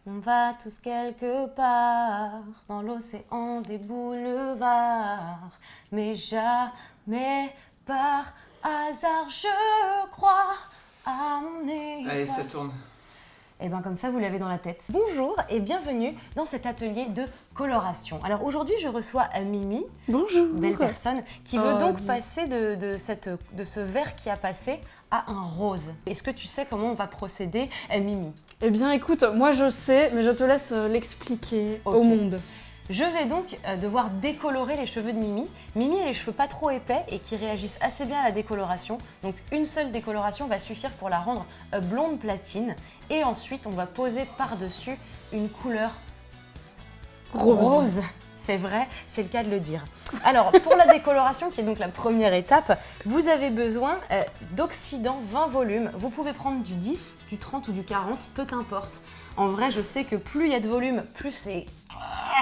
On va tous quelque part dans l'océan des boulevards, mais jamais par hasard je crois à mon étoile. Allez, ça tourne. Et bien comme ça, vous l'avez dans la tête. Bonjour et bienvenue dans cet atelier de coloration. Alors aujourd'hui, je reçois Mimi, Bonjour. belle personne, qui veut donc dis. passer de ce vert qui a passé à un rose. Est-ce que tu sais comment on va procéder, Mimi? Eh bien écoute, moi je sais, mais je te laisse l'expliquer Ok. au monde. Je vais donc devoir décolorer les cheveux de Mimi. Mimi a les cheveux pas trop épais et qui réagissent assez bien à la décoloration. Donc une seule décoloration va suffire pour la rendre blonde platine. Et ensuite, on va poser par-dessus une couleur rose. C'est vrai, c'est le cas de le dire. Alors, pour la décoloration, qui est donc la première étape, vous avez besoin d'oxydant 20 volumes. Vous pouvez prendre du 10, du 30 ou du 40, peu importe. En vrai, je sais que plus il y a de volume, plus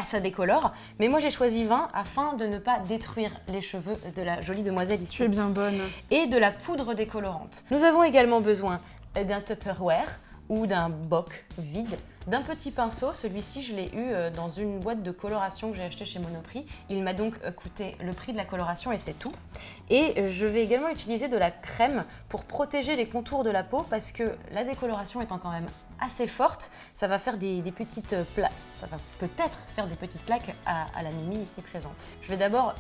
ça décolore. Mais moi, j'ai choisi 20 afin de ne pas détruire les cheveux de la jolie demoiselle ici. Tu es bien bonne. Et de la poudre décolorante. Nous avons également besoin d'un Tupperware ou d'un boc vide, d'un petit pinceau. Celui-ci, je l'ai eu dans une boîte de coloration que j'ai acheté chez Monoprix. Il m'a donc coûté le prix de la coloration et c'est tout. Et je vais également utiliser de la crème pour protéger les contours de la peau parce que la décoloration étant quand même assez forte, ça va faire des petites plaques, ça va peut-être faire des petites plaques à la Mimi ici présente. Je vais d'abord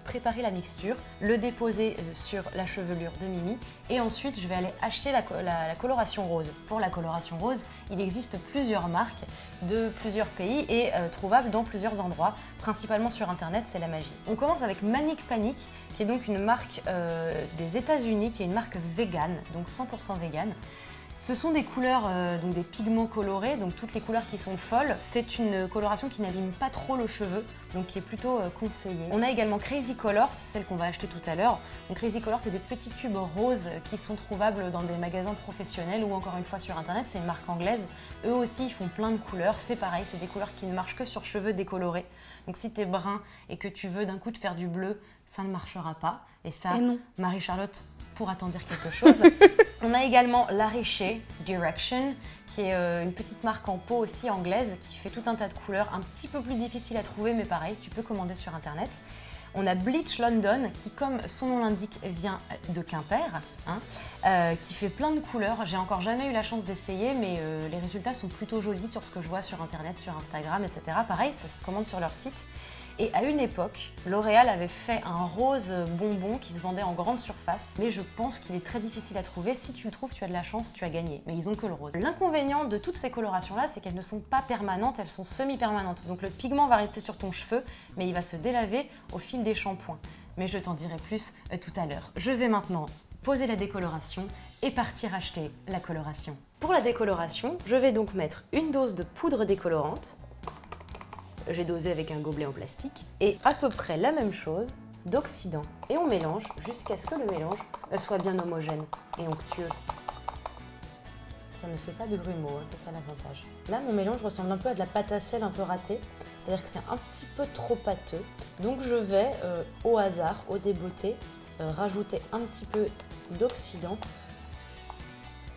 préparer la mixture, le déposer sur la chevelure de Mimi et ensuite je vais aller acheter la coloration rose. Pour la coloration rose, il existe plusieurs marques de plusieurs pays et trouvables dans plusieurs endroits, principalement sur internet, c'est la magie. On commence avec Manic Panic, qui est donc une marque des États-Unis, qui est une marque vegan, donc 100% vegan. Ce sont des couleurs, donc des pigments colorés, donc toutes les couleurs qui sont folles. C'est une coloration qui n'abîme pas trop le cheveu, donc qui est plutôt conseillée. On a également Crazy Color, c'est celle qu'on va acheter tout à l'heure. Donc Crazy Color, c'est des petits tubes roses qui sont trouvables dans des magasins professionnels ou encore une fois sur internet, c'est une marque anglaise. Eux aussi, ils font plein de couleurs, c'est pareil, c'est des couleurs qui ne marchent que sur cheveux décolorés. Donc si t'es brun et que tu veux d'un coup te faire du bleu, ça ne marchera pas. Et ça, Et non. Marie-Charlotte pourra t'en dire quelque chose. On a également La Richer Direction, qui est une petite marque en peau aussi anglaise, qui fait tout un tas de couleurs, un petit peu plus difficile à trouver, mais pareil, tu peux commander sur internet. On a Bleach London, qui comme son nom l'indique, vient de Quimper, qui fait plein de couleurs. J'ai encore jamais eu la chance d'essayer, mais les résultats sont plutôt jolis sur ce que je vois sur internet, sur Instagram, etc. Pareil, ça se commande sur leur site. Et à une époque, L'Oréal avait fait un rose bonbon qui se vendait en grande surface, mais je pense qu'il est très difficile à trouver. Si tu le trouves, tu as de la chance, tu as gagné. Mais ils ont que le rose. L'inconvénient de toutes ces colorations-là, c'est qu'elles ne sont pas permanentes, elles sont semi-permanentes. Donc le pigment va rester sur ton cheveu, mais il va se délaver au fil des shampoings. Mais je t'en dirai plus tout à l'heure. Je vais maintenant poser la décoloration et partir acheter la coloration. Pour la décoloration, je vais donc mettre une dose de poudre décolorante. J'ai dosé avec un gobelet en plastique, et à peu près la même chose d'oxydant. Et on mélange jusqu'à ce que le mélange soit bien homogène et onctueux. Ça ne fait pas de grumeaux, hein, c'est ça l'avantage. Là, mon mélange ressemble un peu à de la pâte à sel un peu ratée, c'est-à-dire que c'est un petit peu trop pâteux. Donc je vais, au hasard, au débeauté, rajouter un petit peu d'oxydant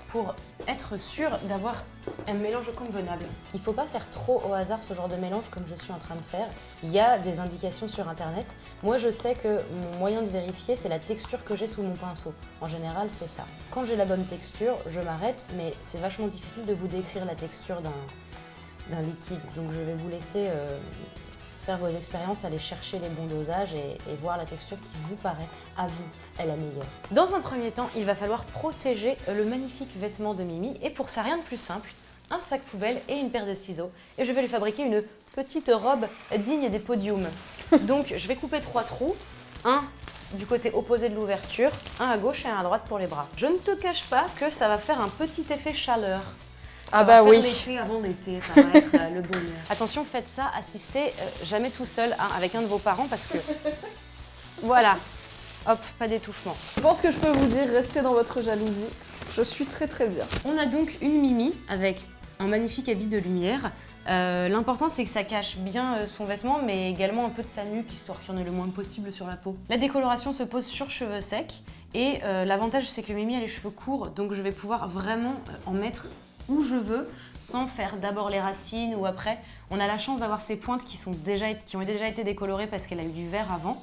pour être sûr d'avoir un mélange convenable. Il ne faut pas faire trop au hasard ce genre de mélange comme je suis en train de faire. Il y a des indications sur internet. Moi je sais que mon moyen de vérifier c'est la texture que j'ai sous mon pinceau. En général c'est ça. Quand j'ai la bonne texture, je m'arrête, mais c'est vachement difficile de vous décrire la texture d'un liquide. Donc je vais vous laisser faire vos expériences, aller chercher les bons dosages et voir la texture qui vous paraît, à vous, est la meilleure. Dans un premier temps, il va falloir protéger le magnifique vêtement de Mimi et pour ça, rien de plus simple, un sac poubelle et une paire de ciseaux. Et je vais lui fabriquer une petite robe digne des podiums. Donc je vais couper 3 trous, un du côté opposé de l'ouverture, un à gauche et un à droite pour les bras. Je ne te cache pas que ça va faire un petit effet chaleur. Ah bah oui. L'été avant l'été, ça va être le bonheur. Attention, faites ça, assistez jamais tout seul, avec un de vos parents parce que... Voilà. Hop, pas d'étouffement. Je pense que je peux vous dire, restez dans votre jalousie. Je suis très très bien. On a donc une Mimi avec un magnifique habit de lumière. L'important c'est que ça cache bien son vêtement mais également un peu de sa nuque histoire qu'il y en ait le moins possible sur la peau. La décoloration se pose sur cheveux secs et l'avantage c'est que Mimi a les cheveux courts donc je vais pouvoir vraiment en mettre où je veux, sans faire d'abord les racines ou après. On a la chance d'avoir ces pointes qui ont déjà été décolorées parce qu'elle a eu du vert avant.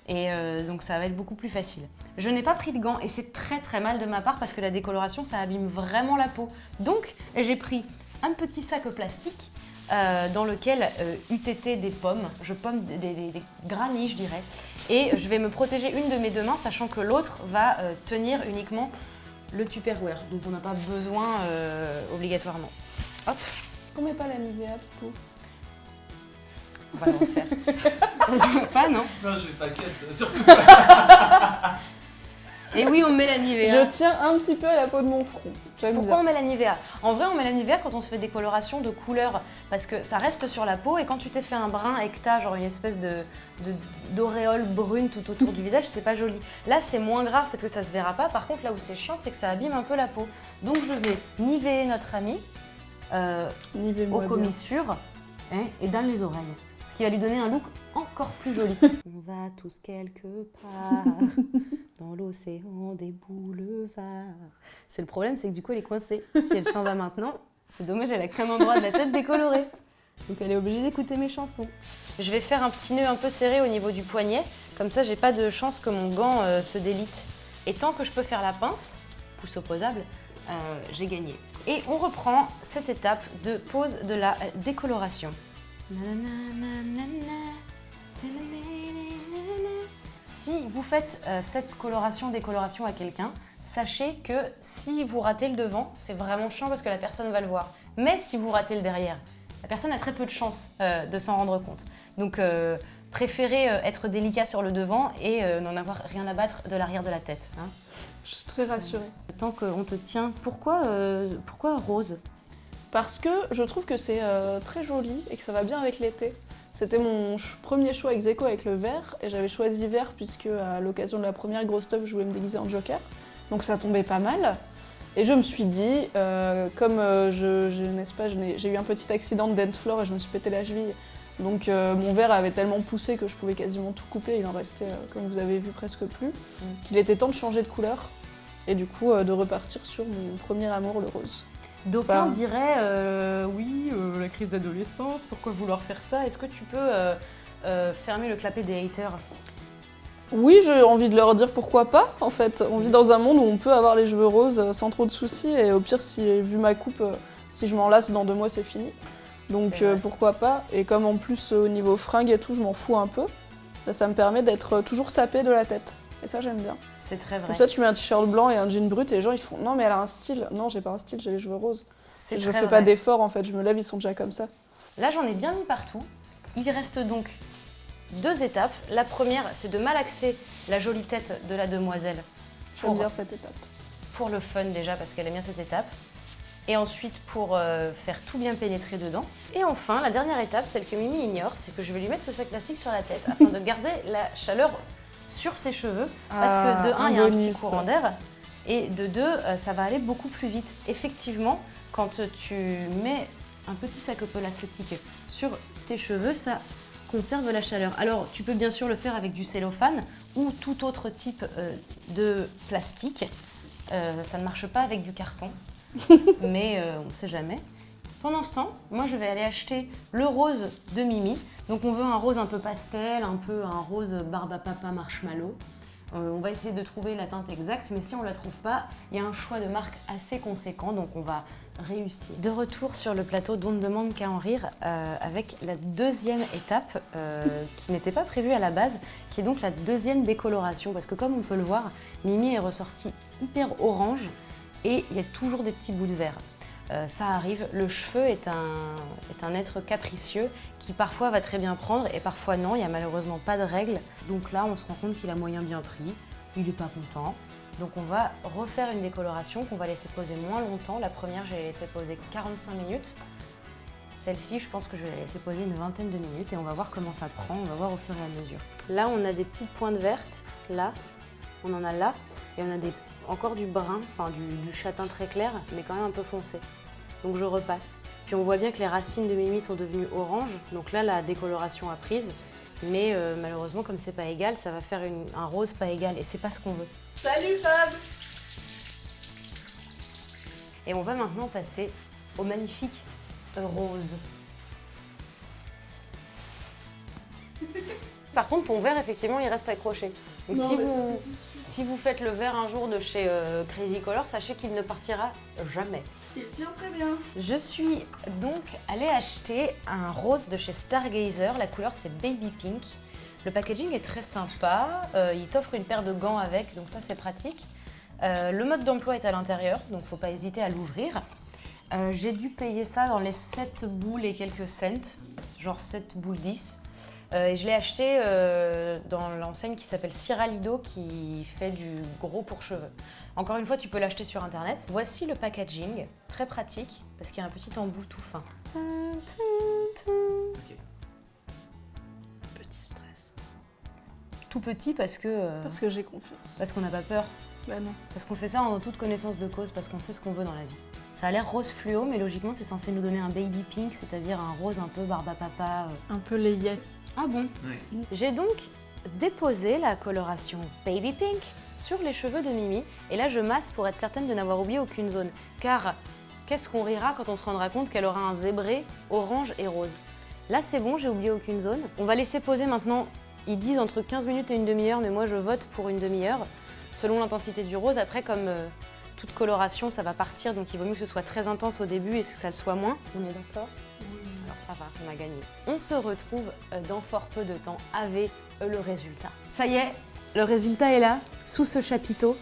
Et donc ça va être beaucoup plus facile. Je n'ai pas pris de gants et c'est très très mal de ma part parce que la décoloration ça abîme vraiment la peau. Donc j'ai pris un petit sac plastique dans lequel UTT des pommes, je pomme des granits je dirais. Et je vais me protéger une de mes deux mains sachant que l'autre va tenir uniquement le Tupperware. Donc on n'a pas besoin obligatoirement. Hop. On met pas la Nivea du coup. On va le refaire. Ça se voit pas, non? Non, je vais pas cut, surtout pas. Et oui, on met la Nivea. Je tiens un petit peu à la peau de mon front. Pourquoi on met la Nivea? En vrai, on met la Nivea quand on se fait des colorations de couleurs parce que ça reste sur la peau et quand tu t'es fait un brun et que t'as genre une espèce d'auréole brune tout autour du visage, c'est pas joli. Là, c'est moins grave parce que ça se verra pas. Par contre, là où c'est chiant, c'est que ça abîme un peu la peau. Donc, je vais niveler notre ami aux commissures et dans les oreilles. Ce qui va lui donner un look encore plus joli. On va tous quelque part dans l'océan des boulevards. C'est le problème, c'est que du coup elle est coincée. Si elle s'en va maintenant, c'est dommage, elle a qu'un endroit de la tête décoloré. Donc elle est obligée d'écouter mes chansons. Je vais faire un petit nœud un peu serré au niveau du poignet. Comme ça, j'ai pas de chance que mon gant se délite. Et tant que je peux faire la pince, pouce opposable, j'ai gagné. Et on reprend cette étape de pose de la décoloration. Si vous faites cette décoloration à quelqu'un, sachez que si vous ratez le devant, c'est vraiment chiant parce que la personne va le voir. Mais si vous ratez le derrière, la personne a très peu de chances de s'en rendre compte. Donc préférez être délicat sur le devant et n'en avoir rien à battre de l'arrière de la tête. Hein. Je suis très rassurée. Tant qu'on te tient, pourquoi rose? Parce que je trouve que c'est très joli et que ça va bien avec l'été. C'était mon premier choix ex aequo avec le vert et j'avais choisi vert puisque à l'occasion de la première grosse stuff, je voulais me déguiser en Joker. Donc ça tombait pas mal. Et je me suis dit, comme j'ai eu un petit accident de dance floor et je me suis pété la cheville, donc mon vert avait tellement poussé que je pouvais quasiment tout couper, il en restait, comme vous avez vu, presque plus, qu'il était temps de changer de couleur et du coup de repartir sur mon premier amour, le rose. D'aucuns diraient oui, la crise d'adolescence, pourquoi vouloir faire ça? Est-ce que tu peux fermer le clapet des haters? Oui, j'ai envie de leur dire pourquoi pas, en fait. On vit dans un monde où on peut avoir les cheveux roses sans trop de soucis, et au pire, vu ma coupe, si je m'en lasse dans 2 mois, c'est fini. Donc pourquoi pas. Et comme en plus, au niveau fringues et tout, je m'en fous un peu, ça me permet d'être toujours sapée de la tête. Et ça, j'aime bien. C'est très vrai. Comme ça, tu mets un t-shirt blanc et un jean brut et les gens, ils font « Non, mais elle a un style. » Non, j'ai pas un style, j'ai les cheveux roses. Je fais pas d'effort, en fait. Je me lève, ils sont déjà comme ça. Là, j'en ai bien mis partout. Il reste donc 2 étapes. La première, c'est de malaxer la jolie tête de la demoiselle. J'aime bien cette étape. Pour le fun, déjà, parce qu'elle aime bien cette étape. Et ensuite, pour faire tout bien pénétrer dedans. Et enfin, la dernière étape, celle que Mimi ignore, c'est que je vais lui mettre ce sac plastique sur la tête afin de garder la chaleur sur ses cheveux, parce que de 1, il y a un petit courant d'air, et de 2, ça va aller beaucoup plus vite. Effectivement, quand tu mets un petit sac plastique sur tes cheveux, ça conserve la chaleur. Alors, tu peux bien sûr le faire avec du cellophane ou tout autre type de plastique. Ça ne marche pas avec du carton, mais on ne sait jamais. Pendant ce temps, moi je vais aller acheter le rose de Mimi. Donc on veut un rose un peu pastel, un peu un rose barbe à papa marshmallow. On va essayer de trouver la teinte exacte, mais si on ne la trouve pas, il y a un choix de marque assez conséquent, donc on va réussir. De retour sur le plateau d'On ne demande qu'à en rire, avec la deuxième étape qui n'était pas prévue à la base, qui est donc la deuxième décoloration. Parce que comme on peut le voir, Mimi est ressortie hyper orange et il y a toujours des petits bouts de vert. Ça arrive, le cheveu est un être capricieux qui parfois va très bien prendre et parfois non, il n'y a malheureusement pas de règle. Donc là, on se rend compte qu'il a moyen bien pris, il n'est pas content. Donc on va refaire une décoloration qu'on va laisser poser moins longtemps. La première, je l'ai laissée poser 45 minutes. Celle-ci, je pense que je vais la laisser poser une vingtaine de minutes et on va voir comment ça prend, on va voir au fur et à mesure. Là, on a des petites pointes vertes, là, on en a là, et on a encore du brun, enfin du châtain très clair, mais quand même un peu foncé. Donc je repasse. Puis on voit bien que les racines de Mimi sont devenues orange. Donc là, la décoloration a prise. Mais malheureusement, comme c'est pas égal, ça va faire un rose pas égal. Et c'est pas ce qu'on veut. Salut Fab! Et on va maintenant passer au magnifique rose. Par contre, ton verre, effectivement, il reste accroché. Donc Non, mais ça, si vous faites le verre un jour de chez Crazy Color, sachez qu'il ne partira jamais. Il tient très bien. Je suis donc allée acheter un rose de chez Stargazer. La couleur, c'est Baby Pink. Le packaging est très sympa. Il t'offre une paire de gants avec, donc ça, c'est pratique. Le mode d'emploi est à l'intérieur, donc faut pas hésiter à l'ouvrir. J'ai dû payer ça dans les 7 boules et quelques cents, genre 7 boules 10. Et je l'ai acheté dans l'enseigne qui s'appelle Ciralido, qui fait du gros pour cheveux. Encore une fois, tu peux l'acheter sur internet. Voici le packaging, très pratique, parce qu'il y a un petit embout tout fin. Ok. Petit stress. Tout petit parce que Parce que j'ai confiance. parce qu'on n'a pas peur. Bah non. Parce qu'on fait ça en toute connaissance de cause, parce qu'on sait ce qu'on veut dans la vie. Ça a l'air rose fluo, mais logiquement, c'est censé nous donner un baby pink, c'est-à-dire un rose un peu barbe à papa. Un peu layette. Ah bon? Oui. J'ai donc déposé la coloration Baby Pink sur les cheveux de Mimi. Et là, je masse pour être certaine de n'avoir oublié aucune zone. Car qu'est-ce qu'on rira quand on se rendra compte qu'elle aura un zébré orange et rose. Là, c'est bon, j'ai oublié aucune zone. On va laisser poser maintenant. Ils disent entre 15 minutes et une demi-heure, mais moi, je vote pour une demi-heure, selon l'intensité du rose. Après, comme toute coloration, ça va partir, donc il vaut mieux que ce soit très intense au début et que ça le soit moins. On est d'accord? Alors ça va, on a gagné. On se retrouve dans fort peu de temps avec le résultat. Ça y est, le résultat est là, sous ce chapiteau.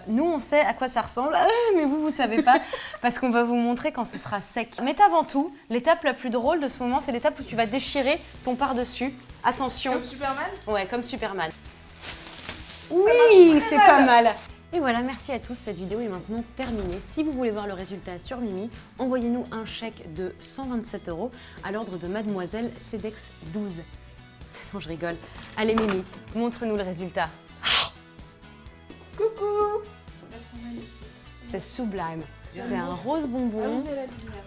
Nous, on sait à quoi ça ressemble, mais vous savez pas, parce qu'on va vous montrer quand ce sera sec. Mais avant tout, l'étape la plus drôle de ce moment, c'est l'étape où tu vas déchirer ton par-dessus. Attention. Comme Superman? Ouais, comme Superman. Oui, c'est pas mal. Et voilà, merci à tous, cette vidéo est maintenant terminée. Si vous voulez voir le résultat sur Mimi, envoyez-nous un chèque de 127 € à l'ordre de Mademoiselle Cedex 12. Non, je rigole. Allez Mimi, montre-nous le résultat. Coucou! C'est sublime. C'est un rose bonbon, Allons-y à la lumière.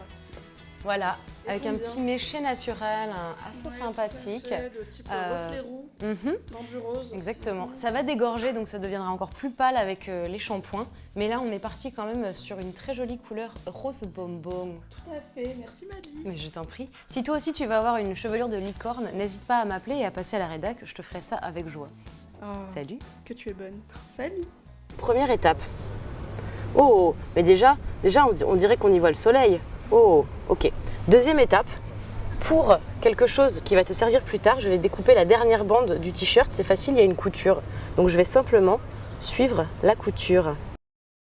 voilà, Et avec ton un bien. petit méché naturel assez sympathique. Tout à fait, de type reflet roux, Mhm. dans du rose. Exactement. Ça va dégorger, donc ça deviendra encore plus pâle avec les shampoings. Mais là, on est parti quand même sur une très jolie couleur rose bonbon. Tout à fait, merci Maddy. Mais je t'en prie. Si toi aussi tu vas avoir une chevelure de licorne, n'hésite pas à m'appeler et à passer à la rédac, je te ferai ça avec joie. Oh, Salut. que tu es bonne. Salut. Première étape. Oh, mais déjà on dirait qu'on y voit le soleil. Oh, ok. Deuxième étape. Pour quelque chose qui va te servir plus tard, je vais découper la dernière bande du t-shirt. C'est facile, il y a une couture. Donc je vais simplement suivre la couture.